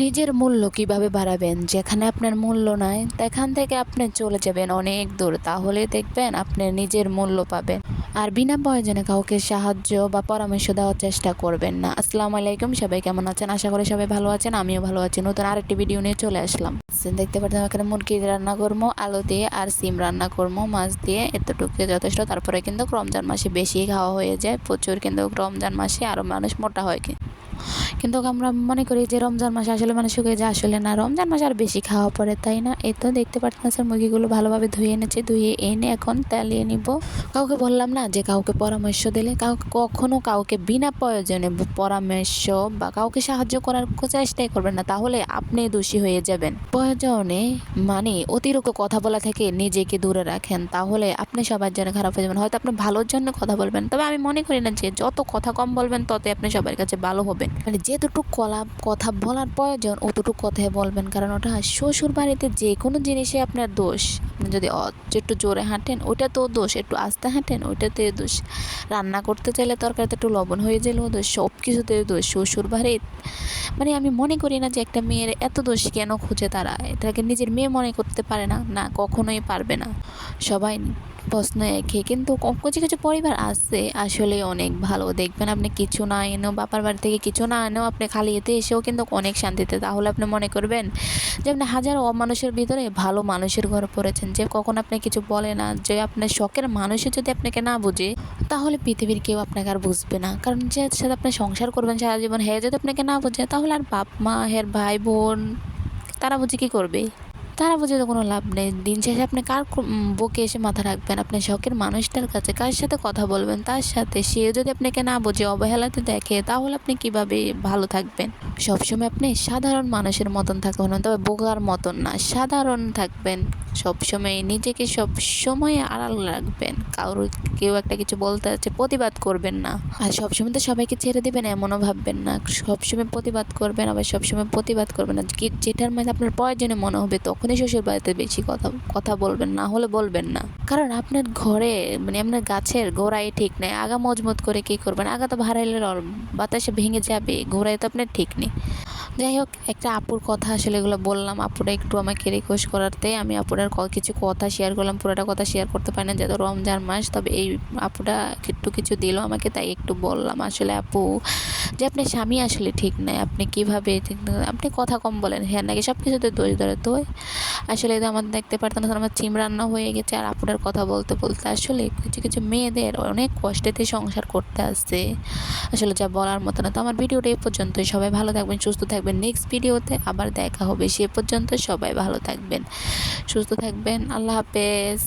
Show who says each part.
Speaker 1: নিজের মূল্য কিভাবে বাড়াবেন? যেখানে আপনার মূল্য নাই সেখান থেকে আপনি চলে যাবেন অনেক দূর। তাহলে দেখবেন আপনি নিজের মূল্য পাবেন। আর বিনা প্রয়োজনে কাউকে সাহায্য বা পরামর্শ দেওয়ার চেষ্টা করবেন না। আসসালামু আলাইকুম, সবাই কেমন আছেন? আশা করি সবাই ভালো আছেন। আমিও ভালো আছি। নতুন আরেকটি ভিডিও নিয়ে চলে আসলাম। দেখতে পাচ্ছেন এখানে মুরগি রান্না করবো, আলু দিয়ে আর সিম রান্না করবো মাছ দিয়ে। এতটুকু যথেষ্ট। তারপরে কিন্তু রমজান মাসে বেশি খাওয়া হয়ে যায় প্রচুর, কিন্তু রমজান মাসে আরও মানুষ মোটা হয়। কিন্তু আমরা মনে করি যে রমজান মাসে আসলে মানুষ শুকিয়ে যায়, আসলে না, রমজান মাসে আর বেশি খাওয়া পড়ে, তাই না? এই তো দেখতে পাচ্ছেন মুরগিগুলো ভালোভাবে ধুয়ে এনেছে, ধুয়ে এনে এখন তেলিয়ে নিব। কাউকে বললাম না যে কাউকে পরামর্শ দিলে কখনো কাউকে বিনা প্রয়োজনে পরামর্শ বা কাউকে সাহায্য করার চেষ্টাই করবেন না, তাহলে আপনি দোষী হয়ে যাবেন। প্রয়োজনে মানে অতিরিক্ত কথা বলা থেকে নিজেকে দূরে রাখেন, তাহলে আপনি সবার জন্য খারাপ হয়ে যাবেন। হয়তো আপনি ভালোর জন্য কথা বলবেন, তবে আমি মনে করি না যে যত কথা কম বলবেন ততই আপনি সবার কাছে ভালো হবেন। মানে যেটুকু কথা বলার প্রয়োজন অতটুকু কথাই বলবেন, কারণ ওটা শ্বশুর বাড়িতে যে কোনো জিনিসে আপনার দোষ। আপনি যদি একটু জোরে হাঁটেন ওইটা তো দোষ, একটু আস্তে হাঁটেন ওইটাতে দোষ, রান্না করতে চাইলে তরকারিতে একটু লবণ হয়ে গেলেও দোষ, সব কিছুতে দোষ শ্বশুর বাড়ির। মানে আমি মনে করি না যে একটা মেয়ের এত দোষ কেন খুঁজে তারা এটাকে নিজের মেয়ে মনে করতে পারে না, না কখনোই পারবে না। সবাই প্রশ্ন একই, কিন্তু কিছু কিছু পরিবার আছে আসলে অনেক ভালো। দেখবেন আপনি কিছু না এনেও, বাবার বাড়ি থেকে কিছু না এনেও আপনি খালি এতে এসেও কিন্তু অনেক শান্তিতে, তাহলে আপনি মনে করবেন যে আপনি হাজারো অমানুষের ভিতরে ভালো মানুষের ঘরে পড়েছেন, যে কখন আপনি কিছু বলে না, যে আপনার শখের মানুষই যদি আপনাকে না বুঝে তাহলে পৃথিবীর কেউ আপনাকে আর বুঝবে না। কারণ যে সাথে আপনি সংসার করবেন সারা জীবন, হ্যাঁ যদি আপনাকে না বুঝে তাহলে আর বাপ মা, হের ভাই বোন, তারা বুঝে কী করবে? তারা বুঝে তো কোনো লাভ নেই। দিন শেষে আপনি কার বুকে এসে মাথা রাখবেন? আপনার শখের মানুষটার কাছে কার সাথে কথা বলবেন? তার সাথে। সে যদি আপনাকে না বুঝে অবহেলাতে দেখে তাহলে আপনি কিভাবে ভালো থাকবেন? সবসময় আপনি সাধারণ মানুষের মতন থাকবেন, তবে বোকার মতন না, সাধারণ থাকবেন। সবসময় নিজেকে সবসময় আড়াল রাখবেন। কেউ একটা কিছু বলতে আছে প্রতিবাদ করবেন না। আর সবসময় তো সবাইকে ছেড়ে দেবেন এমনও ভাববেন না। সবসময় প্রতিবাদ করবেন, আবার সবসময় প্রতিবাদ করবেন না। যেটার মধ্যে আপনার প্রয়োজনে মনে হবে তখনই শ্বশুর বাড়িতে বেশি কথা বলবেন, না হলে বলবেন না। কারণ আপনার ঘরে মানে আপনার গাছের গোড়াই ঠিক নেই, আগা মজবুত করে কী করবেন? আগা তো ভাড়াইলে বাতাসে ভেঙে যাবে, গোড়ায় তো আপনার ঠিক নেই। যাই হোক, একটা আপুর কথা আসলে এগুলো বললাম, আপুরা একটু আমাকে রিকোয়েস্ট করাতে আমি আপুরার কিছু কথা শেয়ার করলাম। পুরোটা কথা শেয়ার করতে পারি না যেহেতু রমজান মাস, তবে এই আপুটা একটু কিছু দিল আমাকে, তাই একটু বললাম। আসলে আপু, যে আপনার স্বামী আসলে ঠিক নাই, আপনি কীভাবে ঠিক, আপনি কথা কম বলেন, হ্যাঁ নাকি সব কিছুতে দোষ ধরে। তো আসলে তো আমাদের দেখতে পারতাম না, আমার চিম রান্না হয়ে গেছে আর আপুটার কথা বলতে বলতে আসলে কিছু কিছু মেয়েদের অনেক কষ্টেতে সংসার করতে আসছে, আসলে যা বলার মতো না। তো আমার ভিডিওটা এই পর্যন্তই। সবাই ভালো থাকবেন, সুস্থ থাকবেন। নেক্সট ভিডিওতে আবার দেখা হবে, সে পর্যন্ত সবাই ভালো থাকবেন, সুস্থ থাকবেন। আল্লাহ হাফেজ।